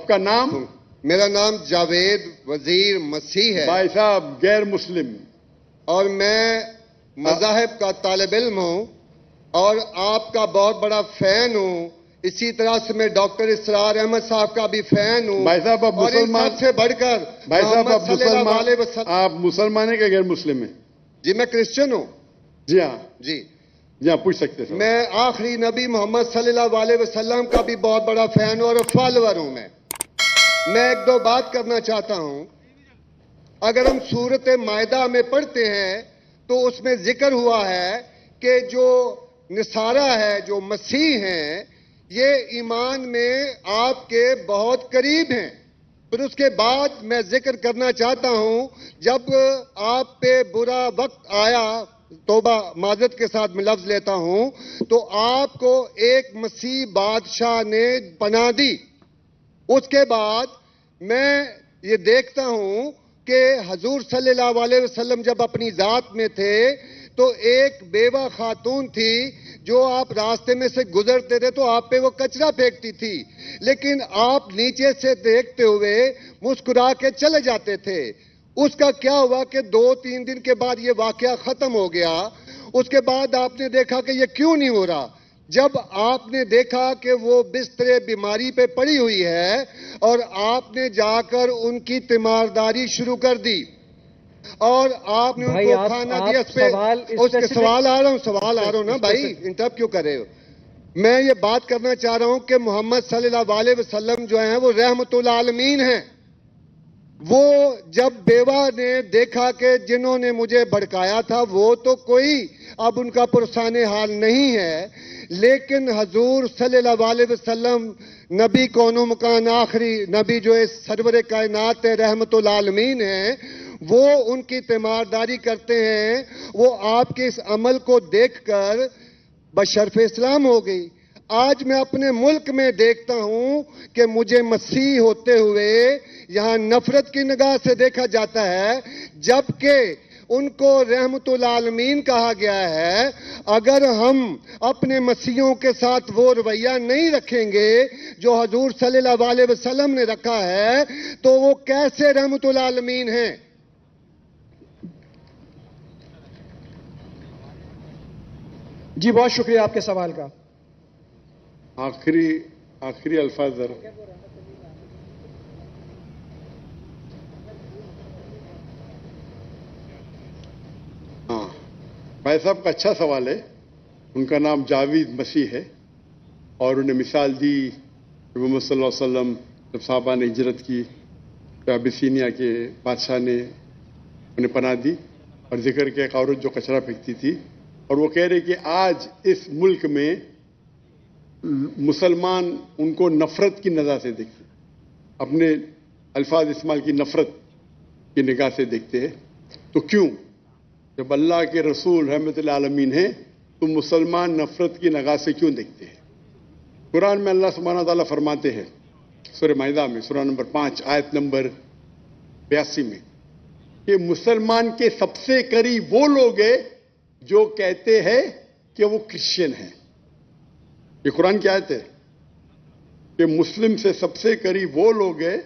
کا نام؟ میرا نام جاوید وزیر مسیح ہے بھائی صاحب غیر مسلم، اور میں مذاہب کا طالب علم ہوں اور آپ کا بہت بڑا فین ہوں. اسی طرح سے میں ڈاکٹر اسرار احمد صاحب کا بھی فین ہوں. بھائی صاحب اب اور ان مسلمان، سب سے بڑھ کر بھائی صاحب محمد اب صلی اللہ مسلمان، علیہ وسلم. آپ مسلمان ہیں کہ غیر مسلم ہیں؟ جی میں کرسچن ہوں. جی ہاں، جی جی ہاں، پوچھ سکتے ہیں. میں آخری نبی محمد صلی اللہ علیہ وسلم کا بھی بہت بڑا فین اور فالوور ہوں. میں ایک دو بات کرنا چاہتا ہوں. اگر ہم سورۃ مائدہ میں پڑھتے ہیں تو اس میں ذکر ہوا ہے کہ جو نصارہ ہے، جو مسیح ہیں، یہ ایمان میں آپ کے بہت قریب ہیں. پھر اس کے بعد میں ذکر کرنا چاہتا ہوں، جب آپ پہ برا وقت آیا، توبہ معذرت کے ساتھ میں لفظ لیتا ہوں، تو آپ کو ایک مسیح بادشاہ نے پناہ دی. اس کے بعد میں یہ دیکھتا ہوں کہ حضور صلی اللہ علیہ وسلم جب اپنی ذات میں تھے تو ایک بیوہ خاتون تھی جو آپ راستے میں سے گزرتے تھے تو آپ پہ وہ کچرا پھینکتی تھی، لیکن آپ نیچے سے دیکھتے ہوئے مسکرا کے چلے جاتے تھے. اس کا کیا ہوا کہ 2-3 دن کے بعد یہ واقعہ ختم ہو گیا. اس کے بعد آپ نے دیکھا کہ یہ کیوں نہیں ہو رہا. جب آپ نے دیکھا کہ وہ بستر بیماری پہ پڑی ہوئی ہے اور آپ نے جا کر ان کی تیمارداری شروع کر دی اور آپ نے ان کو کھانا دیا. اس کے سوال آ رہا ہوں نا بھائی، انٹرپٹ کیوں کر رہے ہو؟ میں یہ بات کرنا چاہ رہا ہوں کہ محمد صلی اللہ علیہ وسلم جو ہیں وہ رحمت العالمین ہیں. وہ جب بیوہ نے دیکھا کہ جنہوں نے مجھے بھڑکایا تھا وہ تو کوئی اب ان کا پرسان حال نہیں ہے، لیکن حضور صلی اللہ علیہ وسلم نبی کون و مکان آخری نبی جو اس سرور کائنات رحمت العالمین ہیں، وہ ان کی تیمارداری کرتے ہیں. وہ آپ کے اس عمل کو دیکھ کر بشرف اسلام ہو گئی. آج میں اپنے ملک میں دیکھتا ہوں کہ مجھے مسیح ہوتے ہوئے یہاں نفرت کی نگاہ سے دیکھا جاتا ہے، جبکہ ان کو رحمت العالمین کہا گیا ہے. اگر ہم اپنے مسیحوں کے ساتھ وہ رویہ نہیں رکھیں گے جو حضور صلی اللہ علیہ وسلم نے رکھا ہے تو وہ کیسے رحمت العالمین ہیں؟ جی بہت شکریہ آپ کے سوال کا. آخری الفاظ ذرا. ہاں، بھائی صاحب کا اچھا سوال ہے. ان کا نام جاوید مسیح ہے اور انہیں مثال دی کہ محمد صلی اللہ علیہ وسلم جب صحابہ نے ہجرت کی تو ابیسینیا کے بادشاہ نے انہیں پناہ دی اور ذکر کیا ایک عورت جو کچرا پھینکتی تھی، اور وہ کہہ رہے کہ آج اس ملک میں مسلمان ان کو نفرت کی نظر سے دیکھتے، اپنے الفاظ استعمال کی نفرت کی نگاہ سے دیکھتے ہیں. تو کیوں؟ جب اللہ کے رسول رحمت العالمین ہیں تو مسلمان نفرت کی نگاہ سے کیوں دیکھتے ہیں؟ قرآن میں اللہ سبحانہ تعالیٰ فرماتے ہیں سورہ مائدہ میں سورہ نمبر 5 آیت نمبر 82 میں کہ مسلمان کے سب سے قریب وہ لوگ ہیں جو کہتے ہیں کہ وہ کرسچن ہیں. یہ قرآن کی آیت ہے کہ مسلم سے سب سے قریب وہ لوگ ہیں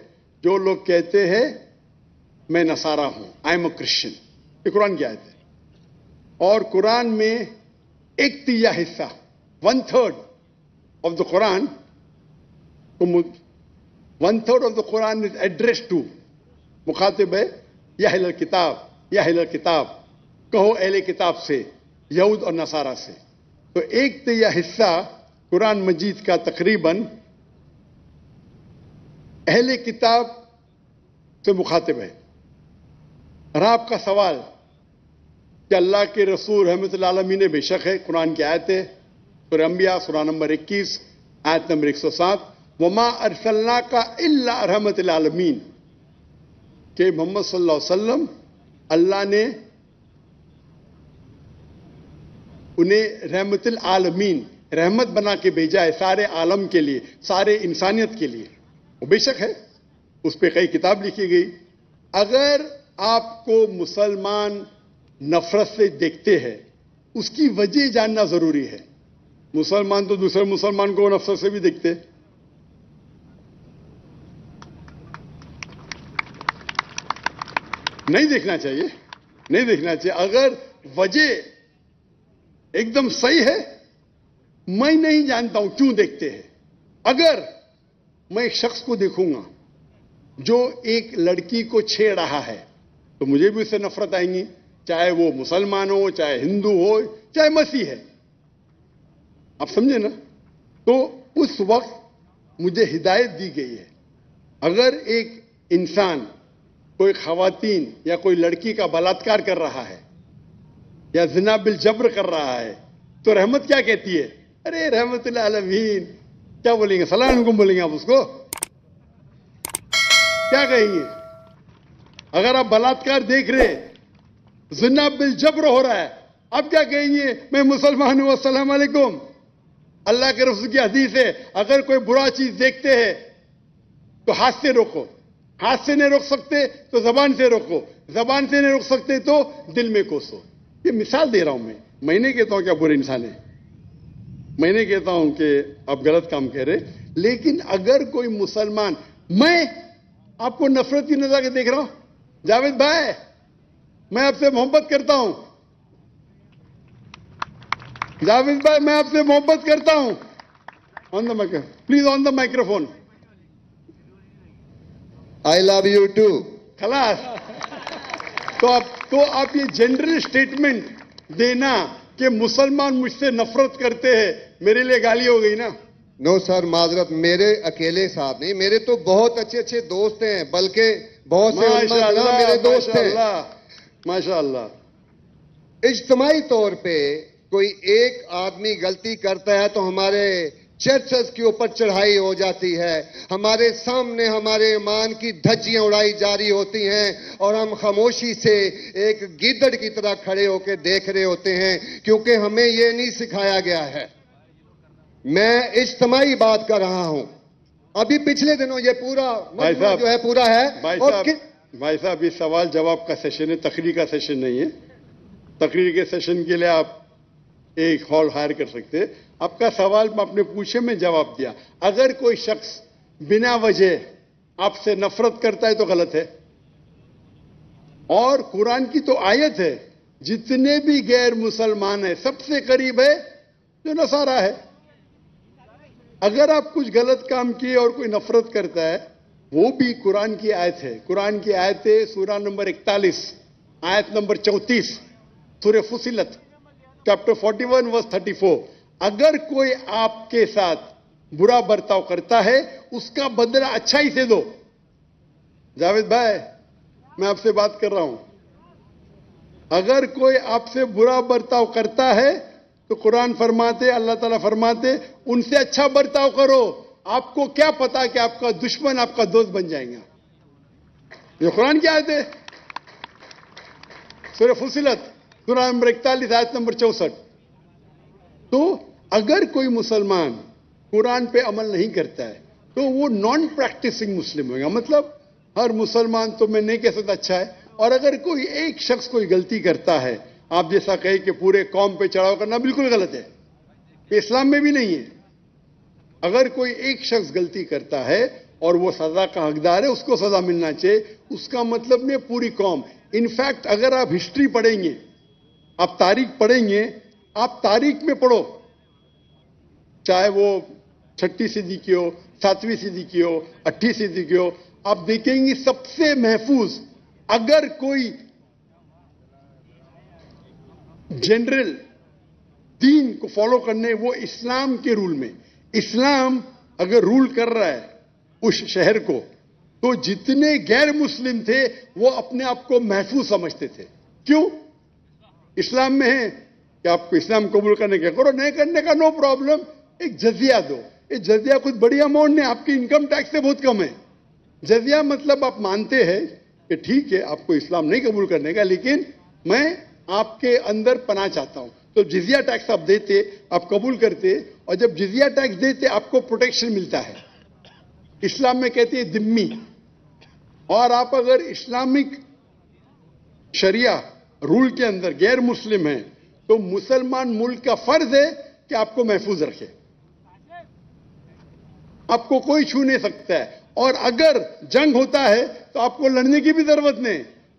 جو لوگ کہتے ہیں میں نصارہ ہوں، آئی ایم اے کرسچن. یہ قرآن کی آیت ہے. اور قرآن میں 1/3 حصہ 1/3 of the Quran 1/3 of the Quran is address to, مخاطب ہے یا اہل الکتاب، یا اہل الکتاب کہو اہل کتاب سے، یہود اور نصارہ سے. تو 1/3 حصہ قرآن مجید کا تقریباً اہل کتاب سے مخاطب ہے. اور آپ کا سوال کہ اللہ کے رسول رحمت اللہ علیہ بے شک ہے، قرآن کی آیت ہے سورہ انبیاء سورہ نمبر 21 آیت نمبر 107 وما ارسلناک الا رحمت للعالمین، کہ محمد صلی اللہ علیہ وسلم اللہ نے انہیں رحمت العالمین رحمت بنا کے بھیجا ہے سارے عالم کے لیے، سارے انسانیت کے لیے. وہ بے شک ہے، اس پہ کئی کتاب لکھی گئی. اگر آپ کو مسلمان نفرت سے دیکھتے ہیں اس کی وجہ جاننا ضروری ہے. مسلمان تو دوسرے مسلمان کو نفرت سے بھی دیکھتے. نہیں دیکھنا چاہیے، نہیں دیکھنا چاہیے. اگر وجہ ایک دم صحیح ہے، میں نہیں جانتا ہوں کیوں دیکھتے ہیں. اگر میں ایک شخص کو دیکھوں گا جو ایک لڑکی کو چھیڑ رہا ہے تو مجھے بھی اس سے نفرت آئیں گی، چاہے وہ مسلمان ہو، چاہے ہندو ہو، چاہے مسیح ہے. آپ سمجھے نا؟ تو اس وقت مجھے ہدایت دی گئی ہے، اگر ایک انسان کوئی خواتین یا کوئی لڑکی کا بلاತ್ಕಾರ کر رہا ہے یا زنا بالجبر کر رہا ہے تو رحمت کیا کہتی ہے؟ ارے رحمت اللہ عالمین. کیا بولیں گے؟ سلام علیکم بولیں گے آپ اس کو؟ کیا کہیں گے؟ اگر آپ بلاತ್ಕಾರ دیکھ رہے، زنا بالجبر ہو رہا ہے، آپ کیا کہیں گے؟ میں مسلمان ہوں، السلام علیکم. اللہ کے رسول کی حدیث ہے، اگر کوئی برا چیز دیکھتے ہیں تو ہاتھ سے روکو، ہاتھ سے نہیں روک سکتے تو زبان سے روکو، زبان سے نہیں روک سکتے تو دل میں کوسو. یہ مثال دے رہا ہوں. میں نہیں کہتا ہوں کہ آپ برے انسان ہیں، میں نہیں کہتا ہوں کہ آپ غلط کام کہہ رہے، لیکن اگر کوئی مسلمان، میں آپ کو نفرت کی نظر سے دیکھ رہا ہوں. جاوید بھائی، میں آپ سے محبت کرتا ہوں. جاوید بھائی، میں آپ سے محبت کرتا ہوں. On the microphone please, on the microphone. I love you too. خلاص. تو آپ یہ جنرل اسٹیٹمنٹ دینا کہ مسلمان مجھ سے نفرت کرتے ہیں، میرے لیے گالی ہو گئی نا؟ نو سر، معذرت، میرے اکیلے ساتھ نہیں، میرے تو بہت اچھے اچھے دوست ہیں، بلکہ بہت سے علماء کرام میرے دوست ہیں. ماشاء اللہ. اجتماعی طور پہ کوئی ایک آدمی غلطی کرتا ہے تو ہمارے چرچز کے اوپر چڑھائی ہو جاتی ہے، ہمارے سامنے ہمارے ایمان کی دھجیاں اڑائی جاری ہوتی ہیں، اور ہم خاموشی سے ایک گیدڑ کی طرح کھڑے ہو کے دیکھ رہے ہوتے ہیں، کیونکہ ہمیں یہ نہیں سکھایا گیا ہے. میں اجتماعی بات کر رہا ہوں. ابھی پچھلے دنوں یہ پورا مجمع جو ہے پورا ہے. بھائی صاحب، یہ سوال جواب کا سیشن ہے، تقریر کا سیشن نہیں ہے. تقریر کے سیشن کے لیے آپ ایک ہال ہائر کر سکتے ہیں. آپ کا سوال آپ نے پوچھے، میں جواب دیا. اگر کوئی شخص بنا وجہ آپ سے نفرت کرتا ہے تو غلط ہے. اور قرآن کی تو آیت ہے، جتنے بھی غیر مسلمان ہیں سب سے قریب ہے جو نصارہ ہے. اگر آپ کچھ غلط کام کیے اور کوئی نفرت کرتا ہے، وہ بھی قرآن کی آیت ہے. قرآن کی آیت ہے سورہ نمبر 41 آیت نمبر 34 سورہ فصلت چیپٹر 41 ورس 34. اگر کوئی آپ کے ساتھ برا برتاؤ کرتا ہے اس کا بدلہ اچھائی سے دو. جاوید بھائی، میں آپ سے بات کر رہا ہوں. اگر کوئی آپ سے برا برتاؤ کرتا ہے تو قرآن فرماتے، اللہ تعالیٰ فرماتے، ان سے اچھا برتاؤ کرو. آپ کو کیا پتا کہ آپ کا دشمن آپ کا دوست بن جائیں گا. یہ قرآن کی آیت ہے، سورہ فصلت سورہ نمبر 41 آیت نمبر 64. تو اگر کوئی مسلمان قرآن پہ عمل نہیں کرتا ہے تو وہ نان پریکٹسنگ مسلم ہوگا. مطلب ہر مسلمان تو میں نہیں کہہ سکتا اچھا ہے. اور اگر کوئی ایک شخص کوئی غلطی کرتا ہے، آپ جیسا کہے کہ پورے قوم پہ چڑھاؤ کرنا بالکل غلط ہے، یہ اسلام میں بھی نہیں ہے. اگر کوئی ایک شخص غلطی کرتا ہے اور وہ سزا کا حقدار ہے، اس کو سزا ملنا چاہیے. اس کا مطلب نہیں پوری قوم. انفیکٹ اگر آپ ہسٹری پڑھیں گے، آپ تاریخ پڑھیں گے، آپ تاریخ میں پڑھو، چاہے وہ 6 صدی کی ہو، 7ویں صدی کی ہو، 8ویں صدی کی ہو، آپ دیکھیں گے سب سے محفوظ اگر کوئی جنرل دین کو فالو کرنے، وہ اسلام کے رول میں. اسلام اگر رول کر رہا ہے اس شہر کو، تو جتنے غیر مسلم تھے وہ اپنے آپ کو محفوظ سمجھتے تھے. کیوں؟ اسلام میں ہے کہ آپ کو اسلام قبول کرنے کا کرو، نہیں کرنے کا نو پرابلم. ایک جزیہ دو. یہ جزیہ کچھ بڑی اماؤنٹ نہیں، آپ کی انکم ٹیکس سے بہت کم ہے. جزیہ مطلب آپ مانتے ہیں کہ ٹھیک ہے آپ کو اسلام نہیں قبول کرنے کا، لیکن میں آپ کے اندر پناہ چاہتا ہوں. تو جزیہ ٹیکس آپ دیتے، آپ قبول کرتے، اور جب جزیہ ٹیکس دیتے آپ کو پروٹیکشن ملتا ہے. اسلام میں کہتے ہیں ذمہ. اور آپ اگر اسلامک شریعہ رول کے اندر غیر مسلم ہیں تو مسلمان ملک کا فرض ہے کہ آپ کو محفوظ رکھے. آپ کو کوئی چھو نہیں سکتا ہے. اور اگر جنگ ہوتا ہے تو آپ کو لڑنے کی بھی ضرورت نہیں.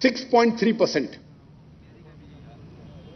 6.3%,